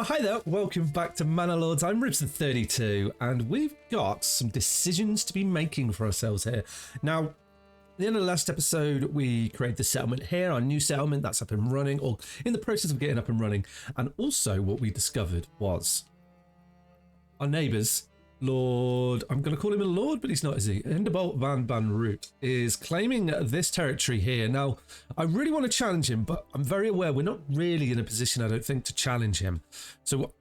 Oh, hi there, welcome back to Manor Lords. I'm Ep7 and we've got some decisions to be making for ourselves here. Now, at the end of the last episode, we created the settlement here, our new settlement that's up and running, or in the process of getting up and running. And also what we discovered was our neighbours, Lord, I'm going to call him a Lord, but he's not, is he? Hinderbolt van Root is claiming this territory here. Now, I really want to challenge him, but I'm very aware we're not really in a position, I don't think, to challenge him. So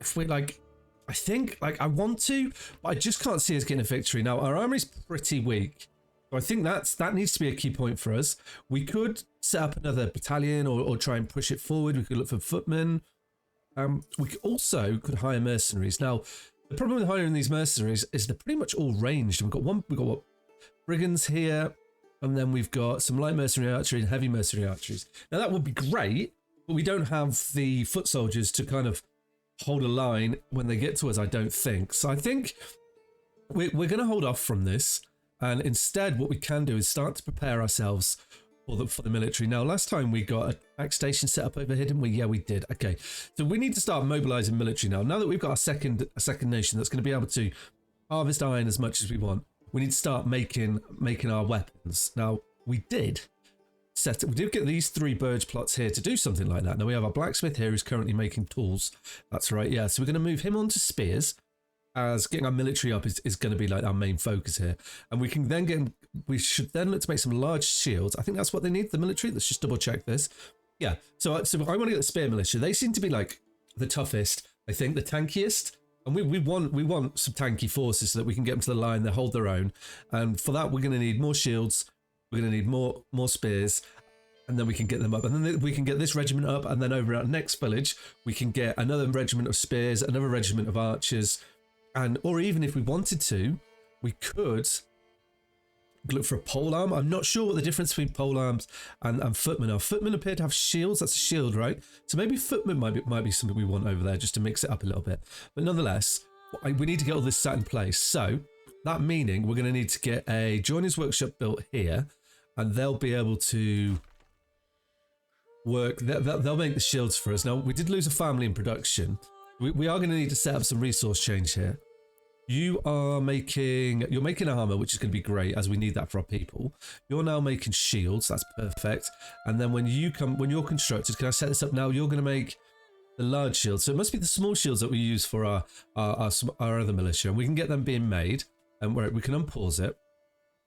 if we I think I want to, but I just can't see us getting a victory. Now, our army's pretty weak. So I think that needs to be a key point for us. We could set up another battalion or try and push it forward. We could look for footmen. We also could hire mercenaries. Now, the problem with hiring these mercenaries is they're pretty much all ranged. We've got what, brigands here, and then we've got some light mercenary archery and heavy mercenary archeries. Now that would be great, but we don't have the foot soldiers to kind of hold a line when they get to us, I don't think. So I think we're going to hold off from this, and instead what we can do is start to prepare ourselves for the military. Now, last time we got a tax station set up over here, didn't we? Yeah, we did. Okay, so we need to start mobilizing military now. Now that we've got a second nation that's going to be able to harvest iron as much as we want, we need to start making our weapons. Now, we did get these 3 birch plots here to do something like that. Now we have our blacksmith here who's currently making tools. That's right. Yeah, so we're going to move him on to spears, as getting our military up is going to be like our main focus here. And we can then we should then look to make some large shields. I think that's what they need, the military. Let's just double check this. Yeah, so I want to get the spear militia. They seem to be like the toughest, I think, the tankiest. And we want some tanky forces so that we can get them to the line, they hold their own. And for that, we're going to need more shields. We're going to need more spears. And then we can get them up. And then we can get this regiment up. And then over at our next village, we can get another regiment of spears, another regiment of archers. Or even if we wanted to, we could look for a polearm. I'm not sure what the difference between polearms and footmen are. Footmen appear to have shields. That's a shield, right? So maybe footmen might be something we want over there just to mix it up a little bit. But nonetheless, we need to get all this set in place. So that meaning we're going to need to get a joiner's workshop built here, and they'll be able to work. They'll make the shields for us. Now, we did lose a family in production. We are going to need to set up some resource change here. You're making armor, which is going to be great as we need that for our people. You're now making shields. That's perfect. And then when you're constructed, can I set this up now? You're going to make the large shields. So it must be the small shields that we use for our other militia. And we can get them being made, and we can unpause it.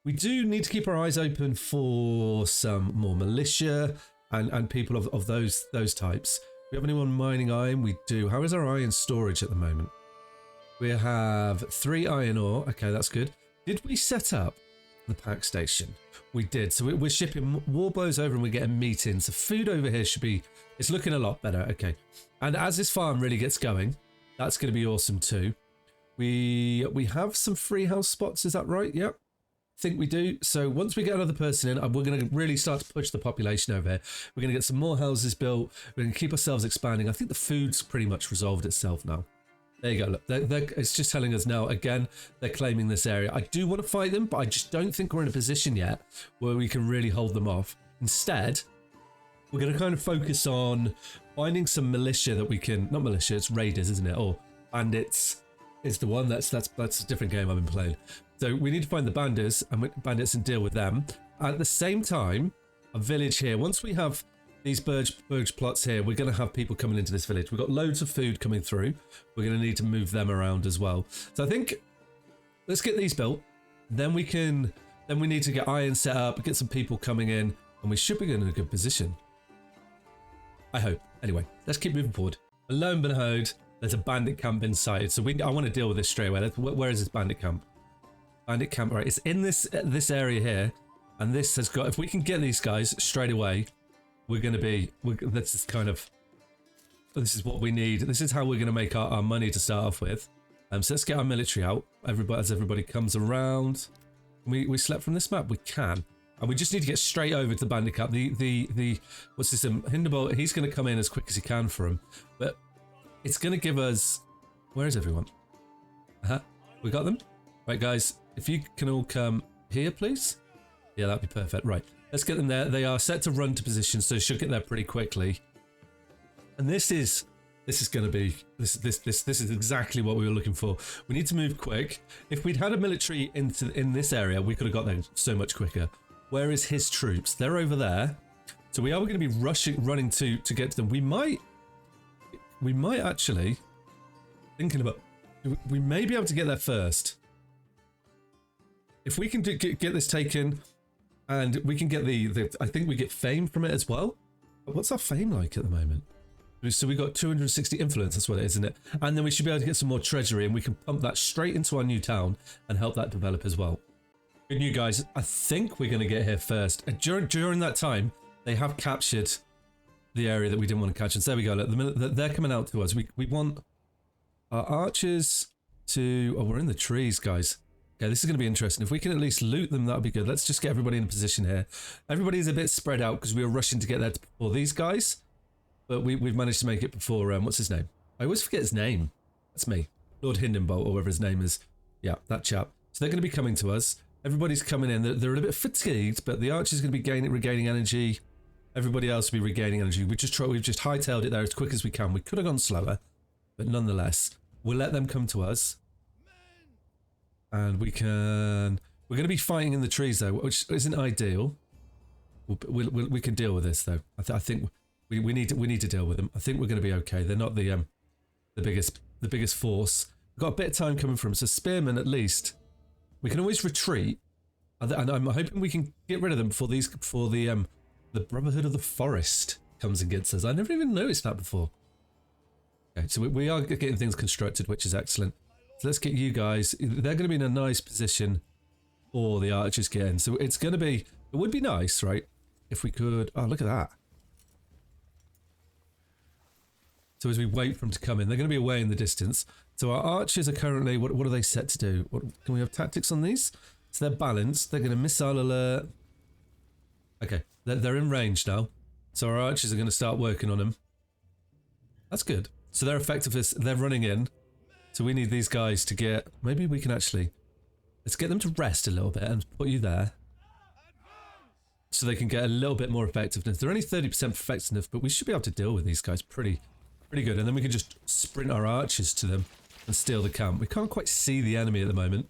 We do need to keep our eyes open for some more militia and people of those types. Do we have anyone mining iron? We do. How is our iron storage at the moment? We have 3 iron ore. Okay, that's good. Did we set up the pack station? We did. So we're shipping warbows over and we're getting meat in. So food over here it's looking a lot better. Okay. And as this farm really gets going, that's going to be awesome too. We have some free house spots. Is that right? Yep. I think we do. So once we get another person in, we're going to really start to push the population over here. We're going to get some more houses built. We're going to keep ourselves expanding. I think the food's pretty much resolved itself now. There you go. Look, it's just telling us now, again, they're claiming this area. I do want to fight them, but I just don't think we're in a position yet where we can really hold them off. Instead, we're going to kind of focus on finding some militia that we can, not militia, it's raiders, isn't it? Or bandits is the one. That's a different game I've been playing. So we need to find the bandits and deal with them. At the same time, a village here, once we have these birch plots here, we're going to have people coming into this village. We've got loads of food coming through. We're going to need to move them around as well. So I think let's get these built. Then we need to get iron set up, get some people coming in, and we should be in a good position. I hope. Anyway, let's keep moving forward. And lo and behold, there's a bandit camp inside. So I want to deal with this straight away. Where is this bandit camp? Bandit camp, right? It's in this area here, and this has got. If we can get these guys straight away, we're going to be. This is what we need. This is how we're going to make our money to start off with. So let's get our military out. As everybody comes around, we select from this map. We can, and we just need to get straight over to the bandit camp. The what's this? Hinderbolt. He's going to come in as quick as he can for him, but it's going to give us. Where is everyone? We got them. Right, guys. If you can all come here, please. Yeah, that'd be perfect. Right, let's get them there. They are set to run to position, so they should get there pretty quickly. And this is This is going to be this is exactly what we were looking for. We need to move quick. If we'd had a military in this area, we could have got there so much quicker. Where is his troops? They're over there. So we are going to be running to get to them. We might actually thinking about. We may be able to get there first. If we can get this taken, and we can get I think we get fame from it as well. But what's our fame like at the moment? So we got 260 influence, that's what it is, isn't it? And then we should be able to get some more treasury, and we can pump that straight into our new town and help that develop as well. Good news, guys. I think we're going to get here first. During that time, they have captured the area that we didn't want to catch. And so there we go. Look, the minute that they're coming out to us, we want our archers to... Oh, we're in the trees, guys. Okay, this is going to be interesting. If we can at least loot them, that would be good. Let's just get everybody in a position here. Everybody's a bit spread out because we were rushing to get there before these guys. But we've managed to make it before, what's his name? I always forget his name. That's me. Lord Hindenbolt, or whatever his name is. Yeah, that chap. So they're going to be coming to us. Everybody's coming in. They're a little bit fatigued, but the archer's going to be regaining energy. Everybody else will be regaining energy. We've just hightailed it there as quick as we can. We could have gone slower, but nonetheless, we'll let them come to us. And we're going to be fighting in the trees, though, which isn't ideal. We can deal with this, though. I think... We need to deal with them. I think we're going to be okay. They're not the biggest force. We've got a bit of time coming from them. So spearmen, at least, we can always retreat, and I'm hoping we can get rid of them before the Brotherhood of the Forest comes and gets us. I never even noticed that before. Okay, so we are getting things constructed, which is excellent. So let's get you guys. They're going to be in a nice position for the archers get in. So it's going to be. It would be nice, right, if we could. Oh, look at that. So as we wait for them to come in, they're going to be away in the distance. So our archers are currently, what are they set to do? Can we have tactics on these? So they're balanced. They're going to missile alert. Okay, they're in range now. So our archers are going to start working on them. That's good. So they're effective. They're running in. So we need these guys to get, maybe we can actually, let's get them to rest a little bit and put you there. So they can get a little bit more effectiveness. They're only 30% effectiveness, but we should be able to deal with these guys pretty good, and then we can just sprint our archers to them and steal the camp. We can't quite see the enemy at the moment.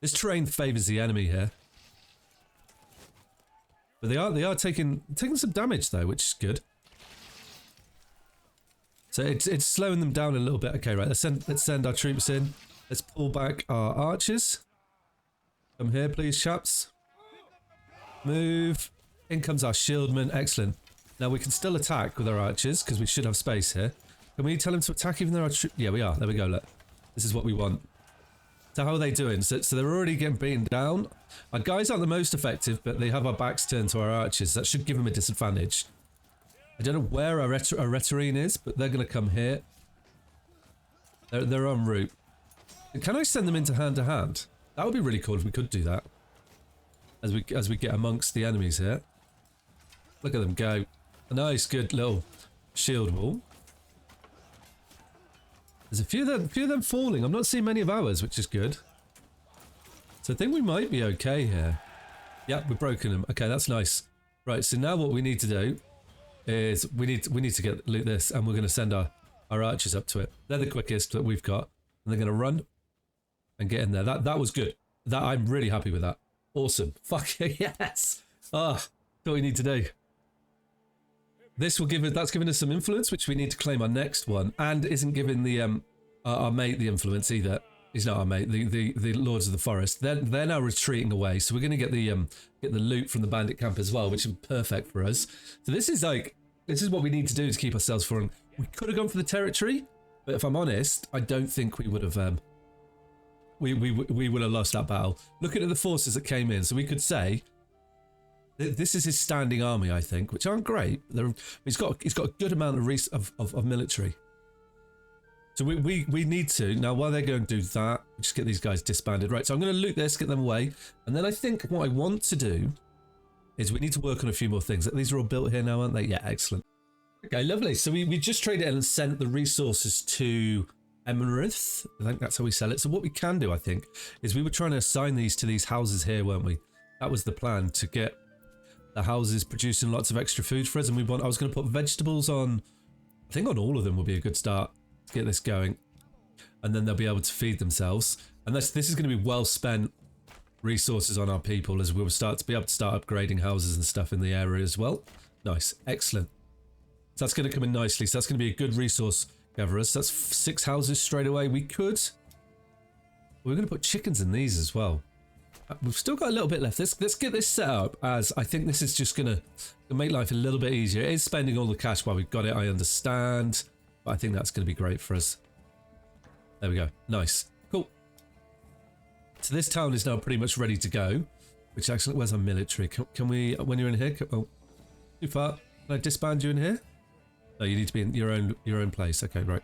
This terrain favours the enemy here. But they are taking some damage though, which is good. So it's slowing them down a little bit. Okay, right, let's send our troops in. Let's pull back our archers. Come here, please, chaps. Move. In comes our shieldman. Excellent. Now we can still attack with our archers because we should have space here. Can we tell them to attack even though our troops... Yeah, we are. There we go, look. This is what we want. So how are they doing? So they're already getting beaten down. Our guys aren't the most effective, but they have our backs turned to our archers. That should give them a disadvantage. I don't know where our Retarine is, but they're going to come here. They're en route. Can I send them into hand to hand? That would be really cool if we could do that. As we get amongst the enemies here. Look at them go. A nice, good little shield wall. There's a few of them falling. I'm not seeing many of ours, which is good. So I think we might be okay here. Yep, we've broken them. Okay, that's nice. Right, so now what we need to do is we need to loot this, and we're going to send our archers up to it. They're the quickest that we've got, and they're going to run and get in there. That was good. I'm really happy with that. Awesome. Fuck yes. Ah, that's what we need to do. This will that's giving us some influence, which we need to claim our next one, and isn't giving the our mate the influence either. He's not our mate. The Lords of the Forest. They're now retreating away, so we're going to get the loot from the bandit camp as well, which is perfect for us. So this is what we need to do to keep ourselves foreign. We could have gone for the territory, but if I'm honest, I don't think we would have. We would have lost that battle. Looking at the forces that came in, so we could say. This is his standing army, I think, which aren't great. He's got a good amount of military. So we need to now while they're going to do that, just get these guys disbanded. Right, so I'm going to loot this, get them away, and then I think what I want to do is we need to work on a few more things. These are all built here now, aren't they? Yeah, excellent. Okay, lovely. So we just traded in and sent the resources to Emerith. I think that's how we sell it. So what we can do, I think, is we were trying to assign these to these houses here, weren't we? That was the plan, to get the houses producing lots of extra food for us, and I was going to put vegetables on I think on all of them will be a good start to get this going. And then they'll be able to feed themselves. And this is going to be well spent resources on our people as we'll start to be able to start upgrading houses and stuff in the area as well. Nice. Excellent. So that's going to come in nicely. So that's going to be a good resource gatherers. That's 6 houses straight away. We're going to put chickens in these as well. We've still got a little bit left. Let's get this set up, as I think this is just going to make life a little bit easier. It is spending all the cash while we've got it, I understand. But I think that's going to be great for us. There we go. Nice. Cool. So this town is now pretty much ready to go. Which actually, where's our military? Can we, when you're in here, oh, too far. Can I disband you in here? No, you need to be in your own place. Okay, right.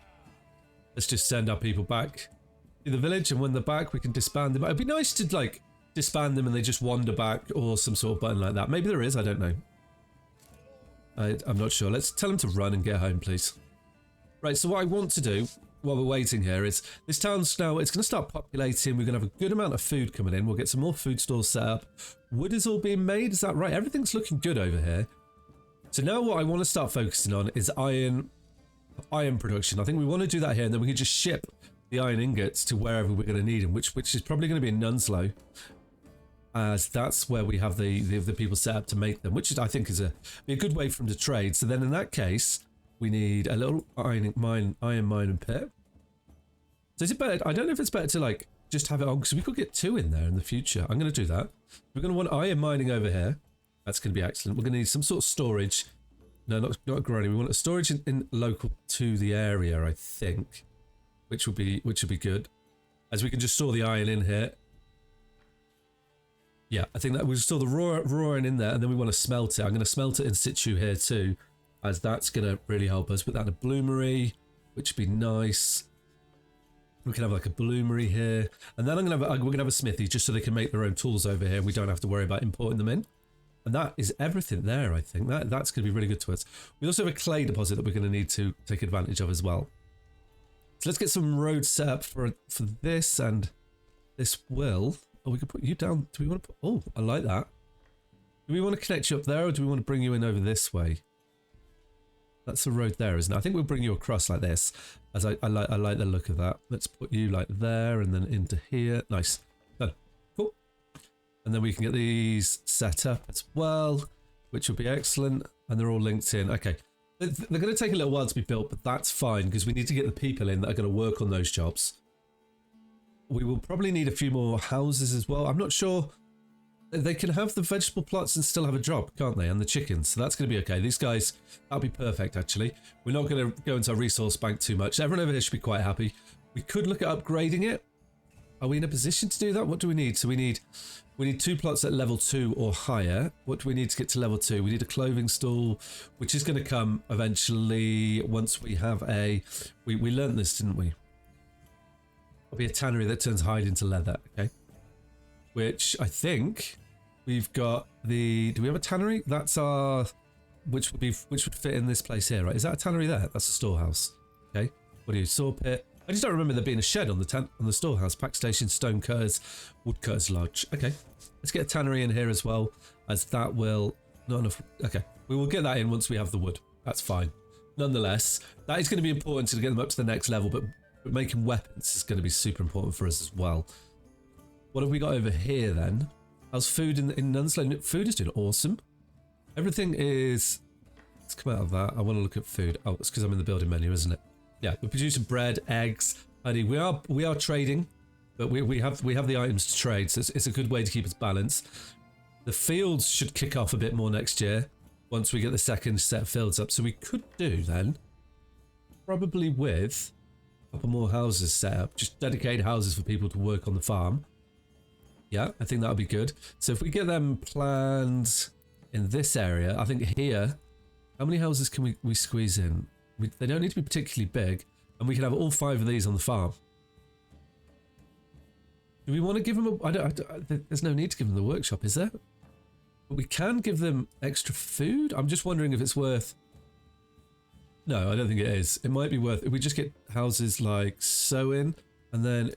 Let's just send our people back to the village, and when they're back, we can disband them. It'd be nice to, like, disband them and they just wander back, or some sort of button like that. Maybe there is, I don't know. I'm not sure. Let's tell them to run and get home, please. Right, so what I want to do while we're waiting here is, this town's now, it's going to start populating. We're going to have a good amount of food coming in. We'll get some more food stores set up. Wood is all being made, is that right? Everything's looking good over here. So now what I want to start focusing on is iron production. I think we want to do that here, and then we can just ship the iron ingots to wherever we're going to need them, which is probably going to be in Nunslow, as that's where we have the people set up to make them, which I think is be a good way for them to trade. So then in that case, we need a little iron mine and pit. So is it better? I don't know if it's better to like just have it on, because we could get 2 in there in the future. I'm going to do that. We're going to want iron mining over here. That's going to be excellent. We're going to need some sort of storage. No, not grinding. We want a storage in local to the area, I think, which would be good, as we can just store the iron in here. Yeah, I think that we'll store the raw iron in there, and then we want to smelt it. I'm going to smelt it in situ here too, as that's going to really help us. Put that in a bloomery, which would be nice. We can have like a bloomery here, and then we're going to have a smithy just so they can make their own tools over here. We don't have to worry about importing them in. And that is everything there, I think. That's going to be really good to us. We also have a clay deposit that we're going to need to take advantage of as well. So let's get some roads set up for this, and this will... Oh, we can put you down. Do we want to put... Oh, I like that. Do we want to connect you up there, or do we want to bring you in over this way? That's the road there, isn't it? I think we'll bring you across like this, as I like the look of that. Let's put you like there, and then into here. Nice. Done. Cool. And then we can get these set up as well, which will be excellent. And they're all linked in. Okay. They're going to take a little while to be built, but that's fine, because we need to get the people in that are going to work on those jobs. We will probably need a few more houses as well. I'm not sure. They can have the vegetable plots and still have a job, can't they? And the chickens. So that's going to be okay. These guys, that'll be perfect, actually. We're not going to go into our resource bank too much. Everyone over here should be quite happy. We could look at upgrading it. Are we in a position to do that? What do we need? So we need 2 plots at level 2 or higher. What do we need to get to level 2? We need a clothing stall, which is going to come eventually once we have a... We learned this, didn't we? It'll be a tannery that turns hide into leather, okay? Which I think we've got the... Do we have a tannery? That's our... Which would fit in this place here, right? Is that a tannery there? That's a storehouse. Okay. What do you... Saw pit. I just don't remember there being a shed on the storehouse. Pack station, stone cutters, wood cutters lodge. Okay. Let's get a tannery in here as well, as that will... Not enough... Okay. We will get that in once we have the wood. That's fine. Nonetheless, that is going to be important to get them up to the next level, but making weapons is going to be super important for us as well. What have we got over here then? How's food in Nunslow? Food is doing awesome. Everything is... Let's come out of that. I want to look at food. Oh, it's because I'm in the building menu, isn't it? Yeah, we're producing bread, eggs, honey. We are trading, but we have the items to trade, so it's a good way to keep us balanced. The fields should kick off a bit more next year once we get the second set of fields up. So we could do then, probably with a couple more houses set up, just dedicated houses for people to work on the farm. Yeah, I think that would be good. So if we get them planned in this area, I think here, how many houses can we squeeze in? They don't need to be particularly big, and we can have all 5 of these on the farm. Do we want to give them there's no need to give them the workshop, is there? But we can give them extra food. I'm just wondering if it's worth... No, I don't think it is. It might be worth... If we just get houses like so in, and then...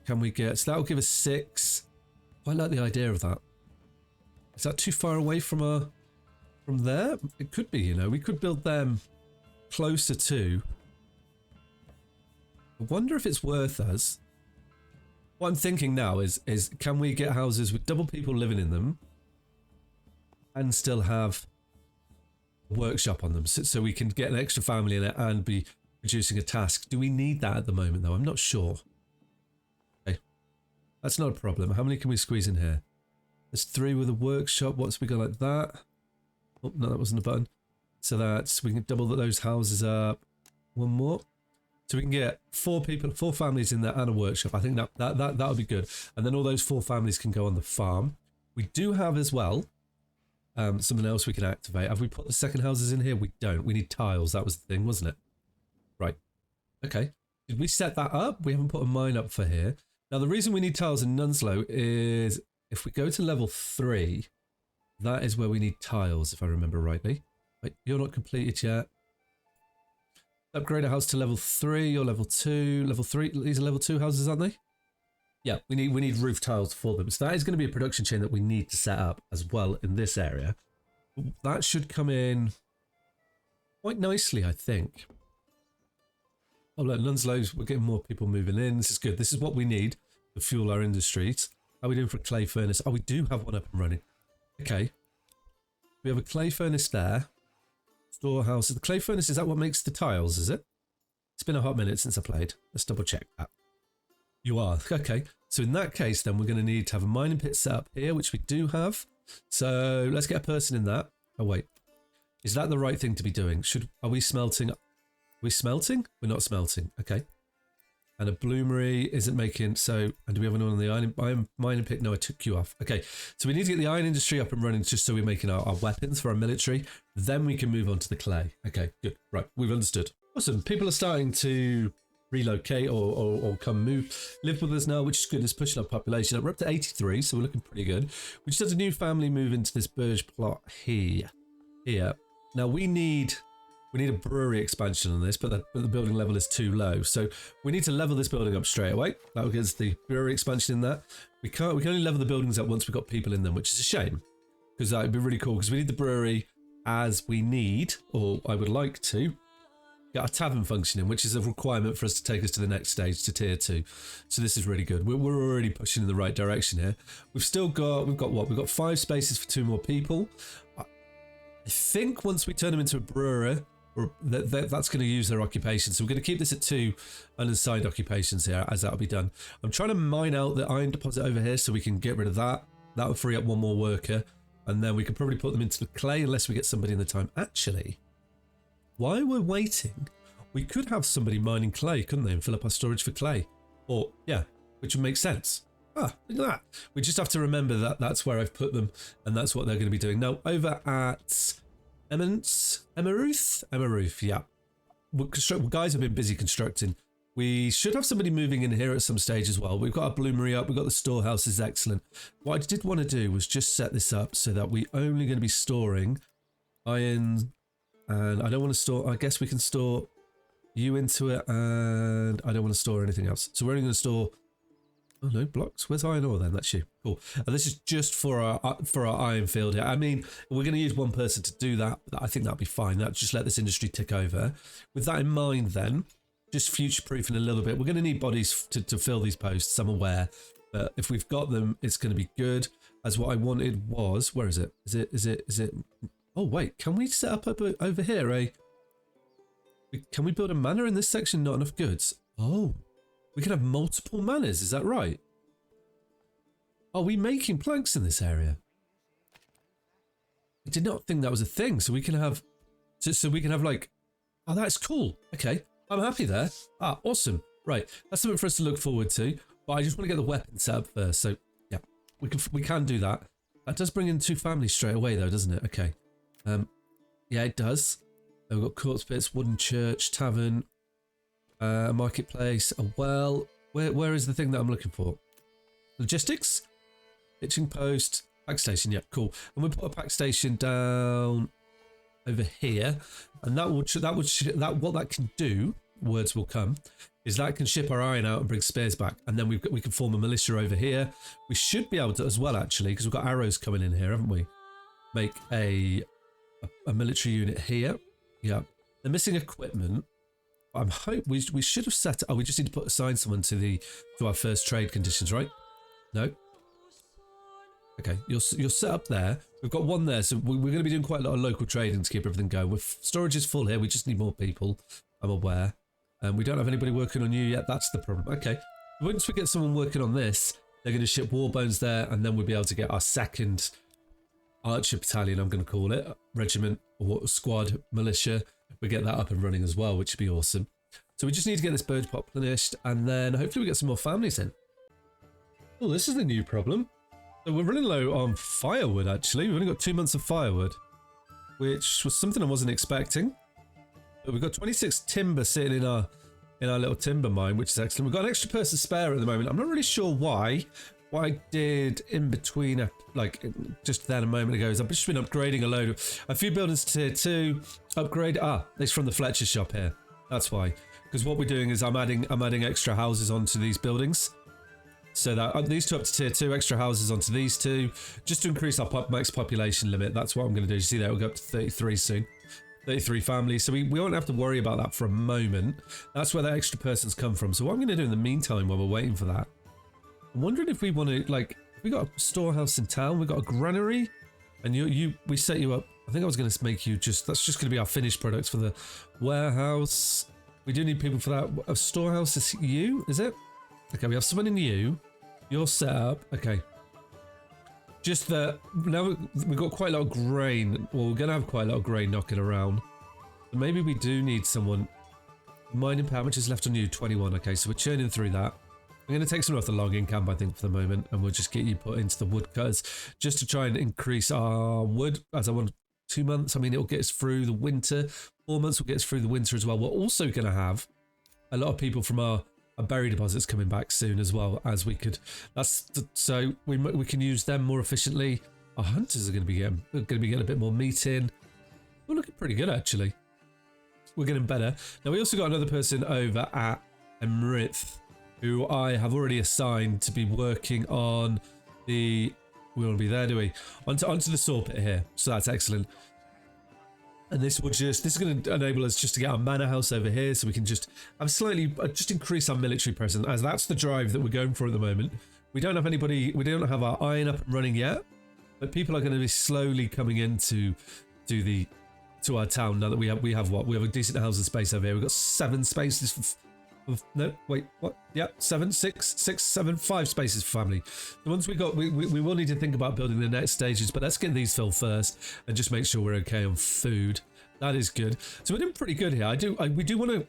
Can we get... So that'll give us 6. I like the idea of that. Is that too far away from there? It could be, you know. We could build them closer to. I wonder if it's worth us. What I'm thinking now is can we get houses with double people living in them and still have a workshop on them so we can get an extra family in it and be producing a task? Do we need that at the moment though? I'm not sure. Okay. That's not a problem. How many can we squeeze in here? There's 3 with a workshop. What's we got like that? Oh, no, that wasn't a button. So that's, we can double those houses up. 1 more. So we can get 4 people, 4 families in there and a workshop. I think that would be good. And then all those 4 families can go on the farm. We do have as well something else we can activate. Have we put the second houses in here? We don't. We need tiles. That was the thing, wasn't it? Right. Okay. Did we set that up? We haven't put a mine up for here. Now the reason we need tiles in Nunslow is if we go to level 3, that is where we need tiles, if I remember rightly. Wait, you're not completed yet. Upgrade a house to level 3 or level 2. Level 3, these are level 2 houses, aren't they? Yeah, we need roof tiles for them. So that is going to be a production chain that we need to set up as well in this area. That should come in quite nicely, I think. Oh look, Nunslow's, we're getting more people moving in. This is good. This is what we need to fuel our industries. How are we doing for a clay furnace? Oh, we do have one up and running. Okay. We have a clay furnace there. Storehouse. The clay furnace, is that what makes the tiles, is it? It's been a hot minute since I played. Let's double check that. You are. Okay. So in that case, then we're going to need to have a mining pit set up here, which we do have. So let's get a person in that. Oh, wait. Is that the right thing to be doing? Are we smelting? Are we smelting? We're not smelting. Okay. And a bloomery isn't making, so, and do we have anyone on the iron mining pit? No, I took you off. Okay, so we need to get the iron industry up and running just so we're making our weapons for our military. Then we can move on to the clay. Okay, good. Right, we've understood. Awesome. People are starting to relocate or come live with us now, which is good. It's pushing our population up. We're up to 83, so we're looking pretty good. We just had a new family move into this Burge plot here. Now we need a brewery expansion on this, but the building level is too low. So we need to level this building up straight away. That will get us the brewery expansion in there. We can only level the buildings up once we've got people in them, which is a shame. Because that would be really cool, because we need the brewery as we need, or I would like to, get a tavern functioning, which is a requirement for us to take us to the next stage, to tier 2. So this is really good. We're already pushing in the right direction here. We've got what? We've got 5 spaces for 2 more people. I think once we turn them into a brewer, that's going to use their occupation. So we're going to keep this at 2 unassigned occupations here, as that'll be done. I'm trying to mine out the iron deposit over here so we can get rid of that. That will free up 1 more worker. And then we can probably put them into the clay unless we get somebody in the time. Actually, while we're waiting, we could have somebody mining clay, couldn't they? And fill up our storage for clay. Or, yeah, which would make sense. Ah, look at that. We just have to remember that that's where I've put them. And that's what they're going to be doing. Now, over at Emmeruth, yeah. Guys have been busy constructing. We should have somebody moving in here at some stage as well. We've got our bloomery up. We've got the storehouse is excellent. What I did want to do was just set this up so that we're only going to be storing iron. And I don't want to store, I guess we can store you into it. And I don't want to store anything else. So we're only going to store, oh no, blocks. Where's iron ore then? That's you. Cool. And this is just for our iron field here. I mean, we're going to use 1 person to do that. I think that'll be fine. That just let this industry tick over. With that in mind then, just future-proofing a little bit. We're going to need bodies to fill these posts, I'm aware. But if we've got them, it's going to be good. As what I wanted was, where is it? Is it? Oh wait, can we set up over here can we build a manor in this section? Not enough goods. Oh, we can have multiple manors, is that right? Are we making planks in this area? I did not think that was a thing. So we can have, so we can have like, oh, that's cool. Okay, I'm happy there. Ah, awesome. Right, that's something for us to look forward to. But I just want to get the weapon set up first. So yeah, we can do that. That does bring in 2 families straight away though, doesn't it? Okay. Yeah, it does. We've got corpse pits, wooden church, tavern, a marketplace, a well. Where is the thing that I'm looking for? Logistics, hitching post, pack station. Yeah, cool. And we'll put a pack station down over here, and what that can do, words will come, is that can ship our iron out and bring spears back, and then we can form a militia over here. We should be able to as well, actually, because we've got arrows coming in here, haven't we? Make a military unit here. Yeah, They're missing equipment. I'm hope we should have set. Oh, we just need to assign someone to our first trade conditions, right? No. Okay, you're set up there. We've got one there, so we're going to be doing quite a lot of local trading to keep everything going. Storage is full here. We just need more people. I'm aware. We don't have anybody working on you yet. That's the problem. Okay. Once we get someone working on this, they're going to ship war bones there, and then we'll be able to get our second archer battalion, I'm going to call it, regiment or squad militia. We get that up and running as well, which would be awesome. So we just need to get this bird populated, and then hopefully we get some more families in. Oh, this is the new problem. So we're running low on firewood, actually. We've only got 2 months of firewood, which was something I wasn't expecting. But we've got 26 timber sitting in our little timber mine, which is excellent. We've got an extra person spare at the moment. I'm not really sure why. What I did in between, like just then a moment ago, is I've just been upgrading a few buildings to tier 2. Upgrade. It's from the Fletcher shop here. That's why. Because what we're doing is I'm adding extra houses onto these buildings. So that these two up to tier 2, extra houses onto these two, just to increase our max population limit. That's what I'm going to do. You see that? We'll go up to 33 soon. 33 families. So we won't have to worry about that for a moment. That's where that extra person's come from. So what I'm going to do in the meantime while we're waiting for that, I'm wondering if we want to, like, we got a storehouse in town, we got a granary, and we set you up. I think I was going to make you that's just going to be our finished products for the warehouse. We do need people for that. A storehouse is you, is it? Okay, we have someone in you. You're set up. Okay. Just that now we've got quite a lot of grain. Well, we're going to have quite a lot of grain knocking around. So maybe we do need someone. Mining power, which is left on you, 21. Okay, so we're churning through that. I'm going to take some off the logging camp, I think, for the moment, and we'll just get you put into the woodcutters just to try and increase our wood. As I want 2 months, I mean, it'll get us through the winter. 4 months will get us through the winter as well. We're also going to have a lot of people from our berry deposits coming back soon as well, as we could. So we can use them more efficiently. Our hunters are going to be getting a bit more meat in. We're looking pretty good, actually. We're getting better. Now, we also got another person over at Emrith, who I have already assigned to be working on the... We want to be there, do we? Onto the saw pit here. So that's excellent. And this is going to enable us just to get our manor house over here, so we can just have just increase our military presence, as that's the drive that we're going for at the moment. We don't have anybody, we don't have our iron up and running yet, but people are going to be slowly coming into our town now that we have a decent housing space over here. We've got 7 spaces no, wait, what? Yeah, 7, 6, 7, 5 spaces for family. The ones we got, we will need to think about building the next stages, but let's get these filled first and just make sure we're okay on food. That is good. So we're doing pretty good here. We do want to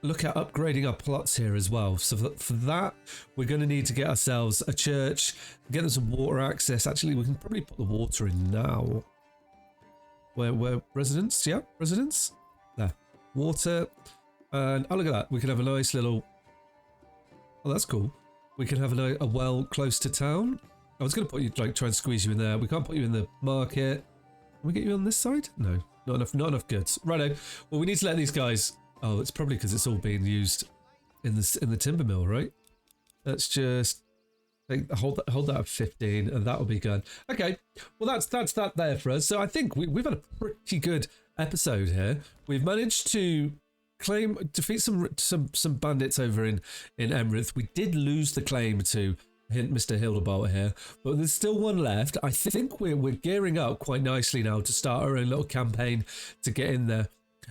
look at upgrading our plots here as well. So for that, we're going to need to get ourselves a church, get us some water access. Actually, we can probably put the water in now. Where residents? Yeah, residents. There, water. And oh, look at that. We can have a nice little... Oh, that's cool. We can have a well close to town. I was going to put you, like, try and squeeze you in there. We can't put you in the market. Can we get you on this side? No, not enough goods. Righto. Well, we need to let these guys... Oh, it's probably because it's all being used in the timber mill, right? Let's just hold that at 15, and that'll be good. Okay. Well, that's that there for us. So I think we've had a pretty good episode here. We've managed to defeat some bandits over in Emrith. We did lose the claim to Mr. Hildebolt here, but there's still one left. I think we're gearing up quite nicely now to start our own little campaign to get in there.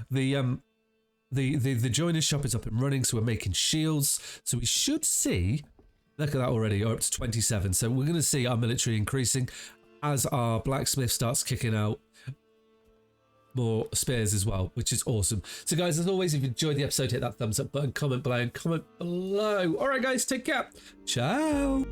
The joiner's shop is up and running, so we're making shields. So we should see, look at that already, we're up to 27. So we're going to see our military increasing as our blacksmith starts kicking out more spears as well, which is awesome. So guys, as always, if you enjoyed the episode, hit that thumbs up button, comment below, and comment below. All right guys, take care. Ciao.